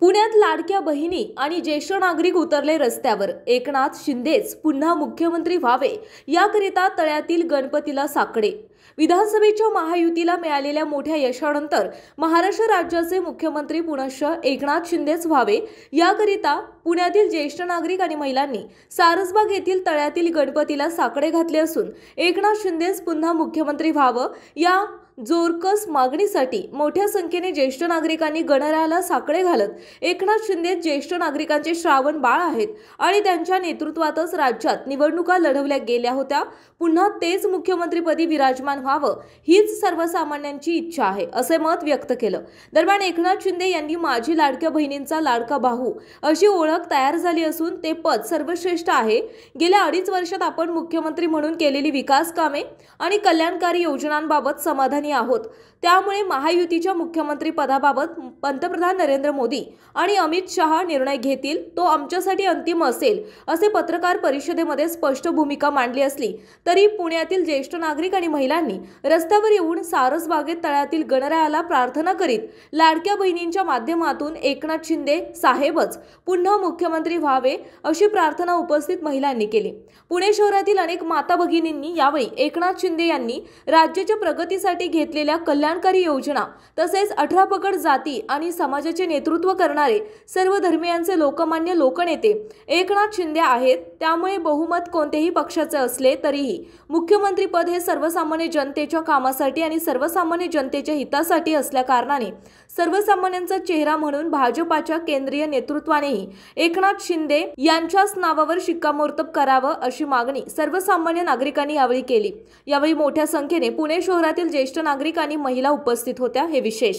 पुण्यात लाडक्या बहिणी आणि ज्येष्ठ नागरिक उतरले रस्त्यावर। एकनाथ शिंदेच पुन्हा मुख्यमंत्री व्हावे याकरिता तळ्यातील गणपतीला साकडे। विधानसभेच्या महायुतीला मिळालेल्या मोठ्या यशानंतर महाराष्ट्र राज्याचे मुख्यमंत्री पुनश्च एकनाथ शिंदेच व्हावे याकरिता पुण्यातील ज्येष्ठ नागरिक आणि महिलांनी सारसबाग येथील तळ्यातील गणपतीला साकडे घातले असून एकनाथ शिंदेच पुन्हा मुख्यमंत्री व्हावं या जोरकस मागणीसाठी मोठ्या संख्येने ज्येष्ठ नागरिकांनी गणरायाला साकडे घालत एकनाथ शिंदे ज्येष्ठ नागरिकांचे श्रावण बाळ आहेत आणि त्यांच्या नेतृत्वातच राज्यात निवडणुका लढवल्या गेल्या होत्या। पुन्हा तेच मुख्यमंत्रीपदी विराजमान व्हावं हीच सर्वसामान्यांची इच्छा आहे असे मत व्यक्त केलं। दरम्यान एकनाथ शिंदे यांनी माझी लाडक्या बहिणींचा लाडका भाऊ अशी ओळख तयार झाली असून ते पद सर्वश्रेष्ठ आहे। गेल्या 2.5 वर्षात आपण मुख्यमंत्री म्हणून केलेली विकास कामे आणि कल्याणकारी योजनांबाबत समाधानी आहोत। त्यामुळे महायुतीच्या मुख्यमंत्री पदाबाबत पंतप्रधान नरेंद्र मोदी आणि अमित शहा निर्णय घेतील तो आमच्यासाठी अंतिम असेल असे पत्रकार परिषदेमध्ये स्पष्ट भूमिका मांडली असली तरी पुण्यातील ज्येष्ठ नागरिक आणि महिलांनी रस्त्यावर येऊन सारसबागेत तळ्यातील गणरायाला प्रार्थना करीत लाडक्या बहिणींच्या माध्यमातून एकनाथ शिंदे साहेबच पुन्हा मुख्यमंत्री व्हावे अशी प्रार्थना उपस्थित महिलांनी केली। पुणे शहरातील अनेक माता भगिनींनी यावेळी एकनाथ शिंदे यांनी राज्याच्या प्रगतीसाठी घेतलेल्या कल्याणकारी योजना तसेच 18 पगड जाती आणि समाजाचे नेतृत्व करणारे सर्व धर्मियांचे लोकमान्य लोकनेते एकनाथ शिंदे आहेत। त्यामुळे बहुमत कोणत्याही पक्षाचे असले तरीही मुख्यमंत्री पद हे सर्वसामान्य जनतेच्या कामासाठी आणि सर्वसामान्य जनतेच्या हितासाठी असल्या कारणाने सर्वसामान्यांचा चेहरा म्हणून भाजपाच्या केंद्रीय नेतृत्वानेही एकनाथ शिंदे यांच्याच नावावर शिक्कामोर्तब करावं अशी मागणी सर्वसामान्य नागरिकांनी यावेळी केली। यावेळी मोठ्या संख्येने पुणे शहरातील ज्येष्ठ नागरिक आणि महिला उपस्थित होत्या। हे विशेष।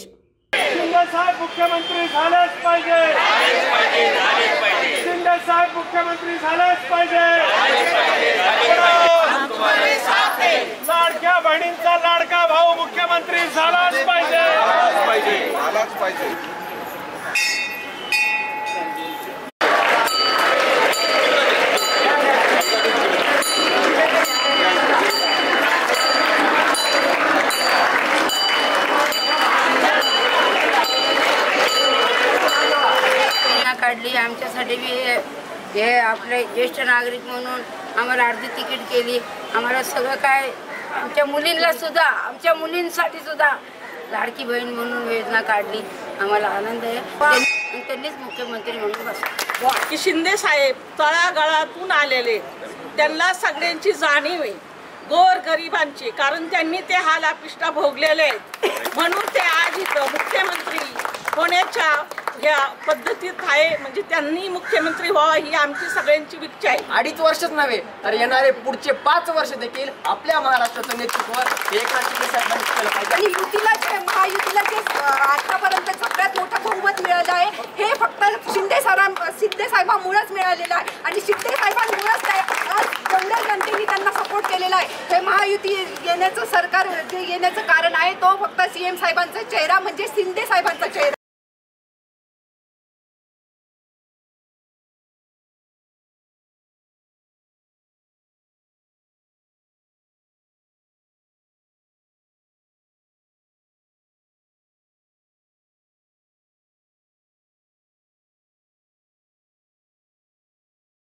शिंदे साहेब मुख्यमंत्री झालेच पाहिजे। शिंदे साहेब मुख्यमंत्री झालेच पाहिजे। लाडक्या बहिणींचा लाडका भाऊ मुख्यमंत्री झालाच पाहिजे। काढली आमच्यासाठी हे आपले ज्येष्ठ नागरिक म्हणून आम्हाला अर्धी तिकीट केली। आम्हाला सगळं काय आमच्या मुलींना सुद्धा आमच्या मुलींसाठी सुद्धा लाडकी बहीण म्हणून योजना काढली। आम्हाला आनंद आहे। त्यांनीच मुख्यमंत्री म्हणून बसले की शिंदे साहेब तळागाळातून आलेले त्यांना सगळ्यांची जाणीव आहे गोर गरिबांची, कारण त्यांनी ते हाल अपिष्टा भोगलेले म्हणून ते आज इथं मुख्यमंत्री होण्याच्या या पद्धतीत आहे। म्हणजे त्यांनी मुख्यमंत्री व्हावं ही आमची सगळ्यांची इच्छा आहे। 2.5 वर्षच नव्हे तर येणारे पुढचे 5 वर्ष देखील आपल्या महाराष्ट्राचं नेतृत्व एकनाथ शिंदे साहेबांनी केलं पाहिजे। आणि महायुतीला जे आतापर्यंत सगळ्यात मोठं बहुमत मिळालं आहे हे फक्त शिंदे साहेबांमुळेच मिळालेलं आहे आणि शिंदे साहेबांमुळेच आज जेवढ्या जनतेने त्यांना सपोर्ट केलेला आहे। हे महायुती येण्याचं सरकार येण्याचं कारण आहे तो फक्त सीएम साहेबांचा चेहरा म्हणजे शिंदे साहेबांचा चेहरा।